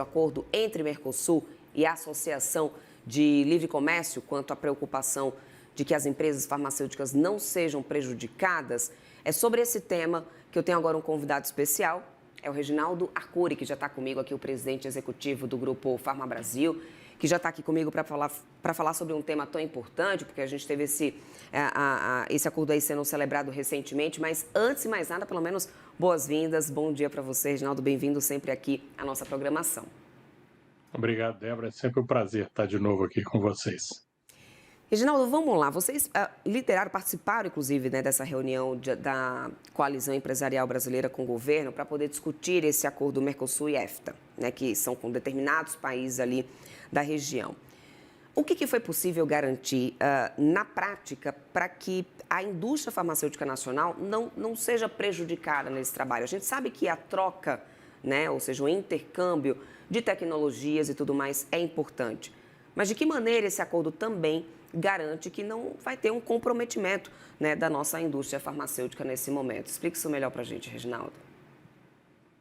acordo entre Mercosul e a Associação de Livre Comércio quanto à preocupação de que as empresas farmacêuticas não sejam prejudicadas. É sobre esse tema que eu tenho agora um convidado especial, é o Reginaldo Arcuri, que já está comigo aqui, o presidente executivo do Grupo Farma Brasil, que já está aqui comigo para falar sobre um tema tão importante, porque a gente teve esse acordo aí sendo celebrado recentemente, mas antes de mais nada, pelo menos, boas-vindas, bom dia para você, Reginaldo, bem-vindo sempre aqui à nossa programação. Obrigado, Débora, é sempre um prazer estar de novo aqui com vocês. Reginaldo, vamos lá. Vocês lideraram, participaram, inclusive, né, dessa reunião da Coalizão Empresarial Brasileira com o governo para poder discutir esse acordo Mercosul e EFTA, né, que são com determinados países ali da região. O que foi possível garantir na prática para que a indústria farmacêutica nacional não seja prejudicada nesse trabalho? A gente sabe que a troca, né, ou seja, o intercâmbio de tecnologias e tudo mais é importante. Mas de que maneira esse acordo também garante que não vai ter um comprometimento, né, da nossa indústria farmacêutica nesse momento? Explique isso melhor para a gente, Reginaldo.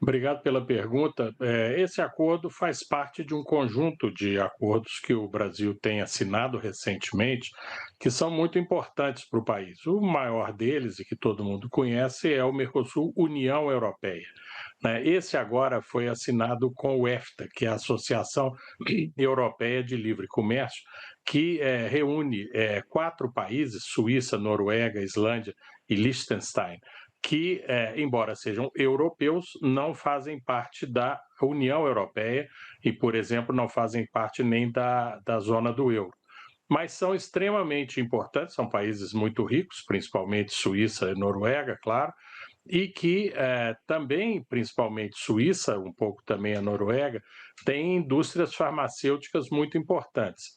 Obrigado pela pergunta. Esse acordo faz parte de um conjunto de acordos que o Brasil tem assinado recentemente, que são muito importantes para o país. O maior deles, e que todo mundo conhece, é o Mercosul União Europeia, né? Esse agora foi assinado com o EFTA, que é a Associação Europeia de Livre Comércio, que reúne 4 países, Suíça, Noruega, Islândia e Liechtenstein, que, embora sejam europeus, não fazem parte da União Europeia e, por exemplo, não fazem parte nem da zona do euro. Mas são extremamente importantes, são países muito ricos, principalmente Suíça e Noruega, claro, e que também, principalmente Suíça, um pouco também a Noruega, têm indústrias farmacêuticas muito importantes.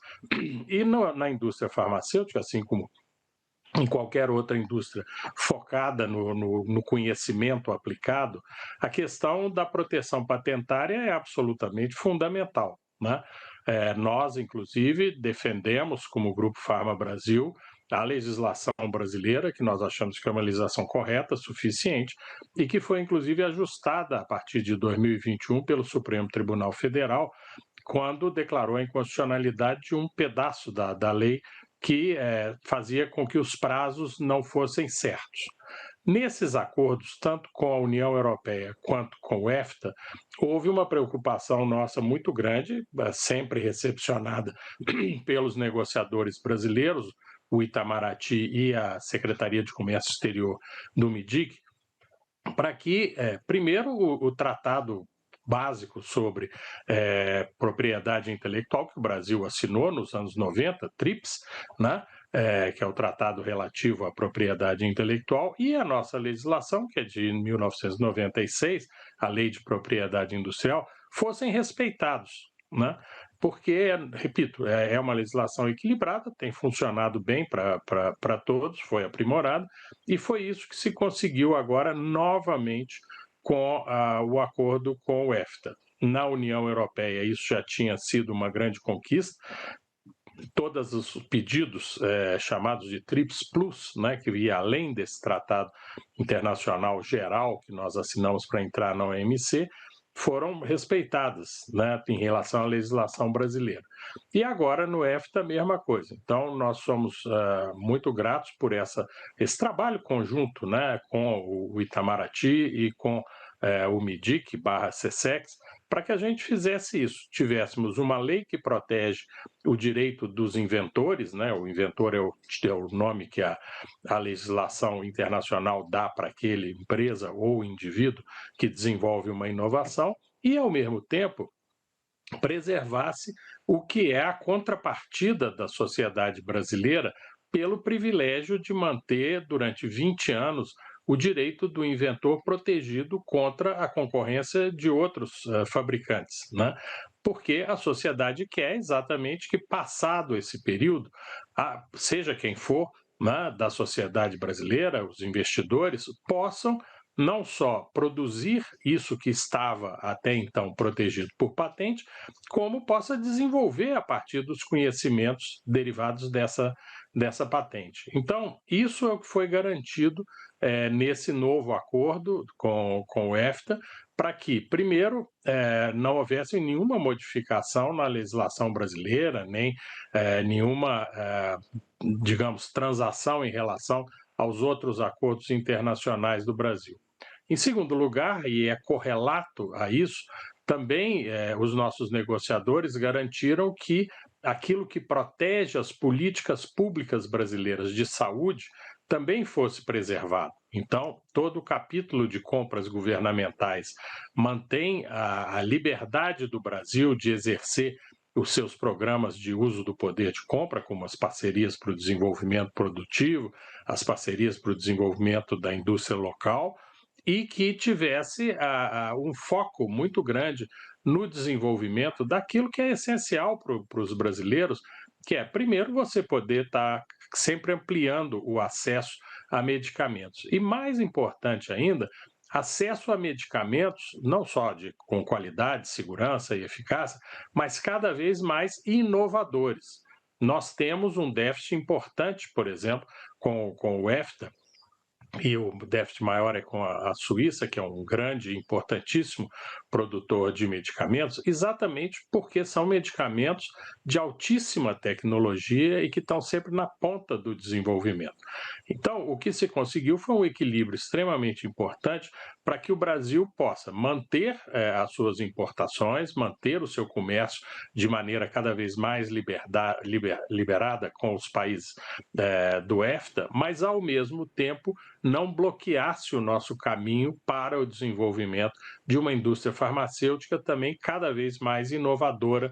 E na indústria farmacêutica, assim como em qualquer outra indústria focada no conhecimento aplicado, a questão da proteção patentária é absolutamente fundamental, né? Nós, inclusive, defendemos, como Grupo Farma Brasil, a legislação brasileira, que nós achamos que é uma legislação correta, suficiente, e que foi, inclusive, ajustada a partir de 2021 pelo Supremo Tribunal Federal, quando declarou a inconstitucionalidade de um pedaço da lei que fazia com que os prazos não fossem certos. Nesses acordos, tanto com a União Europeia quanto com o EFTA, houve uma preocupação nossa muito grande, sempre recepcionada pelos negociadores brasileiros, o Itamaraty e a Secretaria de Comércio Exterior do MIDIC, para que, primeiro, o tratado básico sobre propriedade intelectual, que o Brasil assinou nos anos 90, TRIPS, né? Que é o tratado relativo à propriedade intelectual, e a nossa legislação, que é de 1996, a Lei de Propriedade Industrial, fossem respeitados, né? Porque, repito, é uma legislação equilibrada, tem funcionado bem para todos, foi aprimorada, e foi isso que se conseguiu agora novamente com o acordo com o EFTA. Na União Europeia, isso já tinha sido uma grande conquista. Todos os pedidos chamados de TRIPS Plus, né, que ia além desse tratado internacional geral que nós assinamos para entrar na OMC, foram respeitadas, né, em relação à legislação brasileira. E agora no EFTA a mesma coisa. Então nós somos muito gratos por esse trabalho conjunto, né, com o Itamaraty e com o MIDIC/SESEX, para que a gente fizesse isso, tivéssemos uma lei que protege o direito dos inventores, né? O inventor é o nome que a legislação internacional dá para aquela empresa ou indivíduo que desenvolve uma inovação, e, ao mesmo tempo, preservasse o que é a contrapartida da sociedade brasileira pelo privilégio de manter, durante 20 anos, o direito do inventor protegido contra a concorrência de outros fabricantes, né? Porque a sociedade quer exatamente que, passado esse período, seja quem for, né, da sociedade brasileira, os investidores, possam não só produzir isso que estava até então protegido por patente, como possa desenvolver a partir dos conhecimentos derivados dessa patente. Então, isso é o que foi garantido nesse novo acordo com o EFTA, para que, primeiro, não houvesse nenhuma modificação na legislação brasileira, nem nenhuma, digamos, transação em relação aos outros acordos internacionais do Brasil. Em segundo lugar, e é correlato a isso, também os nossos negociadores garantiram que aquilo que protege as políticas públicas brasileiras de saúde também fosse preservado. Então, todo o capítulo de compras governamentais mantém a liberdade do Brasil de exercer os seus programas de uso do poder de compra, como as parcerias para o desenvolvimento produtivo, as parcerias para o desenvolvimento da indústria local, e que tivesse um foco muito grande no desenvolvimento daquilo que é essencial para os brasileiros, que é, primeiro, você poder estar sempre ampliando o acesso a medicamentos. E mais importante ainda, acesso a medicamentos, não só com qualidade, segurança e eficácia, mas cada vez mais inovadores. Nós temos um déficit importante, por exemplo, com o EFTA, e o déficit maior é com a Suíça, que é um grande e importantíssimo produtor de medicamentos, exatamente porque são medicamentos de altíssima tecnologia e que estão sempre na ponta do desenvolvimento. Então, o que se conseguiu foi um equilíbrio extremamente importante para que o Brasil possa manter as suas importações, manter o seu comércio de maneira cada vez mais liberada com os países do EFTA, mas, ao mesmo tempo, não bloqueasse o nosso caminho para o desenvolvimento de uma indústria farmacêutica também cada vez mais inovadora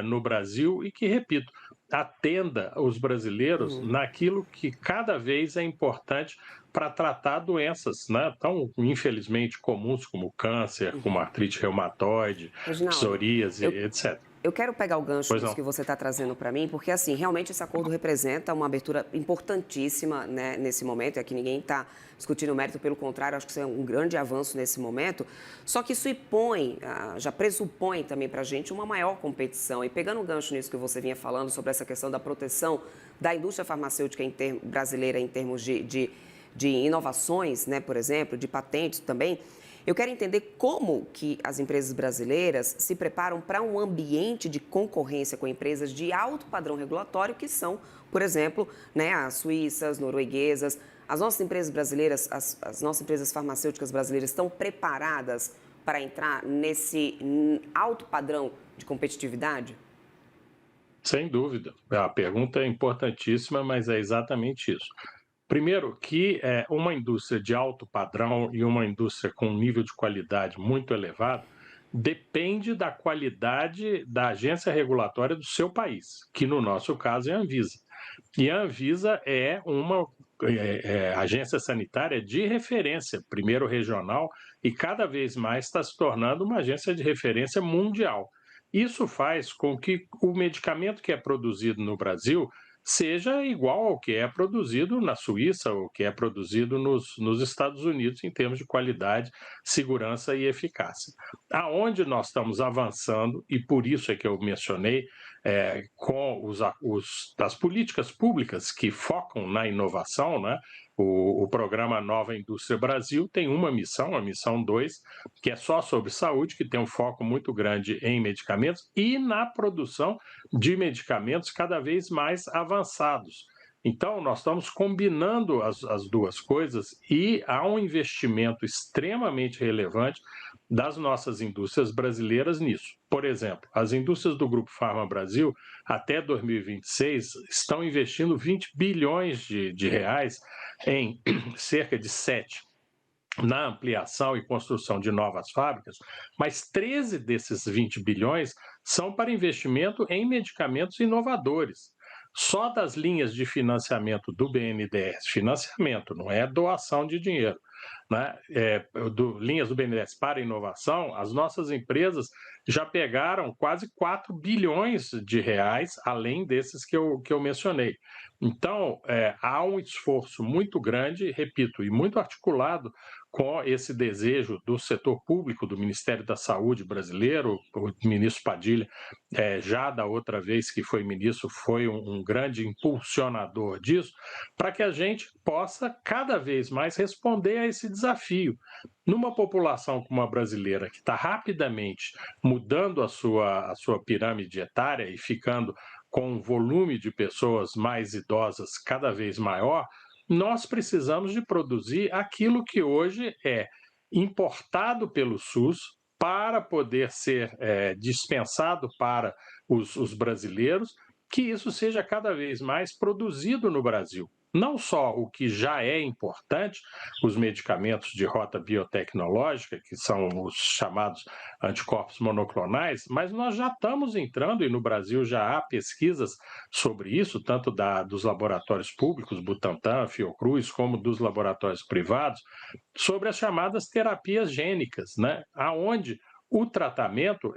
no Brasil e que, repito, atenda os brasileiros naquilo que cada vez é importante para tratar doenças, né, tão infelizmente comuns como câncer, como artrite reumatoide, Reginaldo, psoríase, eu, etc. eu quero pegar o gancho Pois nisso não. que você está trazendo para mim, porque, assim, realmente esse acordo representa uma abertura importantíssima, né, nesse momento, e aqui ninguém está discutindo o mérito, pelo contrário, acho que isso é um grande avanço nesse momento, só que isso já pressupõe também para a gente uma maior competição. E pegando o gancho nisso que você vinha falando sobre essa questão da proteção da indústria farmacêutica brasileira em termos de inovações, né, por exemplo, de patentes também, eu quero entender como que as empresas brasileiras se preparam para um ambiente de concorrência com empresas de alto padrão regulatório, que são, por exemplo, né, as suíças, norueguesas. As nossas empresas brasileiras, as nossas empresas farmacêuticas brasileiras estão preparadas para entrar nesse alto padrão de competitividade? Sem dúvida. A pergunta é importantíssima, mas é exatamente isso. Primeiro, que uma indústria de alto padrão e uma indústria com um nível de qualidade muito elevado depende da qualidade da agência regulatória do seu país, que no nosso caso é a Anvisa. E a Anvisa é uma agência sanitária de referência, primeiro regional, e cada vez mais está se tornando uma agência de referência mundial. Isso faz com que o medicamento que é produzido no Brasil seja igual ao que é produzido na Suíça ou que é produzido nos Estados Unidos em termos de qualidade, segurança e eficácia. Aonde nós estamos avançando, e por isso é que eu mencionei, com as políticas públicas que focam na inovação, né? O programa Nova Indústria Brasil tem uma missão, a missão 2, que é só sobre saúde, que tem um foco muito grande em medicamentos e na produção de medicamentos cada vez mais avançados. Então, nós estamos combinando as duas coisas e há um investimento extremamente relevante das nossas indústrias brasileiras nisso. Por exemplo, as indústrias do Grupo Farma Brasil, até 2026, estão investindo 20 bilhões de reais em cerca de 7 na ampliação e construção de novas fábricas, mas 13 desses 20 bilhões são para investimento em medicamentos inovadores. Só das linhas de financiamento do BNDES, financiamento, não é doação de dinheiro, né? Linhas do BNDES para inovação, as nossas empresas já pegaram quase 4 bilhões de reais, além desses que eu mencionei. Então, há um esforço muito grande, repito, e muito articulado com esse desejo do setor público, do Ministério da Saúde brasileiro. O ministro Padilha, já da outra vez que foi ministro, foi um grande impulsionador disso, para que a gente possa cada vez mais responder a esse desafio. Numa população como a brasileira, que está rapidamente mudando a sua pirâmide etária e ficando com um volume de pessoas mais idosas cada vez maior, nós precisamos de produzir aquilo que hoje é importado pelo SUS para poder ser dispensado para os brasileiros, que isso seja cada vez mais produzido no Brasil. Não só o que já é importante, os medicamentos de rota biotecnológica, que são os chamados anticorpos monoclonais, mas nós já estamos entrando, e no Brasil já há pesquisas sobre isso, tanto dos laboratórios públicos, Butantan, Fiocruz, como dos laboratórios privados, sobre as chamadas terapias gênicas, né? Onde o tratamento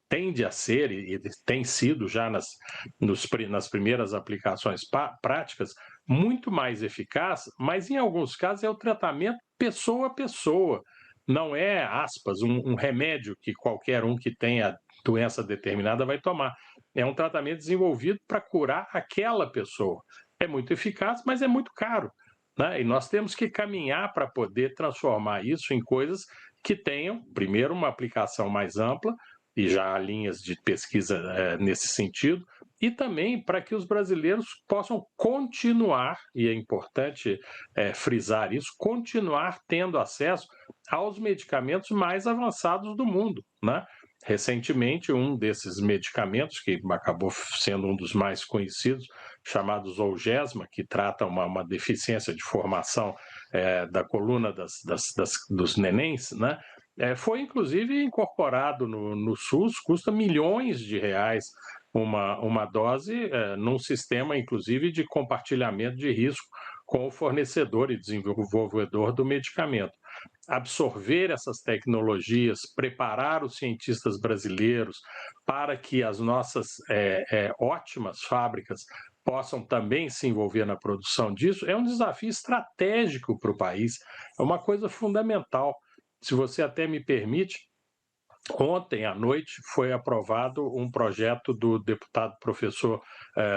tende a ser, e tem sido já nas primeiras aplicações práticas, muito mais eficaz, mas em alguns casos é o tratamento pessoa a pessoa. Não é, aspas, um remédio que qualquer um que tenha doença determinada vai tomar. É um tratamento desenvolvido para curar aquela pessoa. É muito eficaz, mas é muito caro, né? E nós temos que caminhar para poder transformar isso em coisas que tenham, primeiro, uma aplicação mais ampla, e já há linhas de pesquisa nesse sentido, e também para que os brasileiros possam continuar, e é importante frisar isso, continuar tendo acesso aos medicamentos mais avançados do mundo, né? Recentemente, um desses medicamentos, que acabou sendo um dos mais conhecidos, chamado Zolgensma, que trata uma deficiência de formação da coluna dos nenéns, né? Foi inclusive incorporado no SUS, custa milhões de reais uma dose, num sistema inclusive de compartilhamento de risco com o fornecedor e desenvolvedor do medicamento. Absorver essas tecnologias, preparar os cientistas brasileiros para que as nossas ótimas fábricas possam também se envolver na produção disso, é um desafio estratégico para o país, é uma coisa fundamental. Se você até me permite, ontem à noite foi aprovado um projeto do deputado professor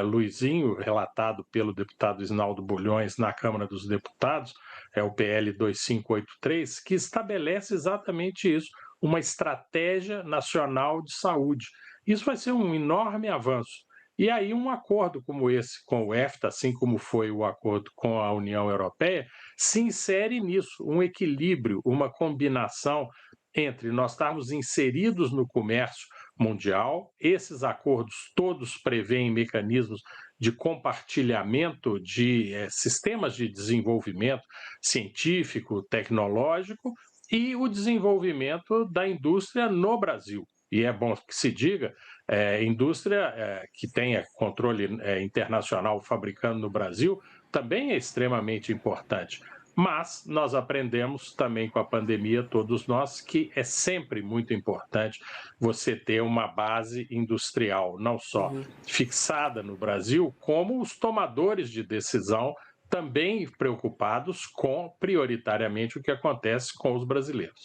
Luizinho, relatado pelo deputado Isnaldo Bulhões na Câmara dos Deputados, é o PL 2583, que estabelece exatamente isso, uma estratégia nacional de saúde. Isso vai ser um enorme avanço. E aí um acordo como esse com o EFTA, assim como foi o acordo com a União Europeia, se insere nisso, um equilíbrio, uma combinação entre nós estarmos inseridos no comércio mundial, esses acordos todos prevêem mecanismos de compartilhamento de sistemas de desenvolvimento científico, tecnológico e o desenvolvimento da indústria no Brasil. E é bom que se diga, indústria que tenha controle internacional fabricando no Brasil também é extremamente importante. Mas nós aprendemos também com a pandemia, todos nós, que é sempre muito importante você ter uma base industrial, não só fixada no Brasil, como os tomadores de decisão também preocupados com, prioritariamente, o que acontece com os brasileiros.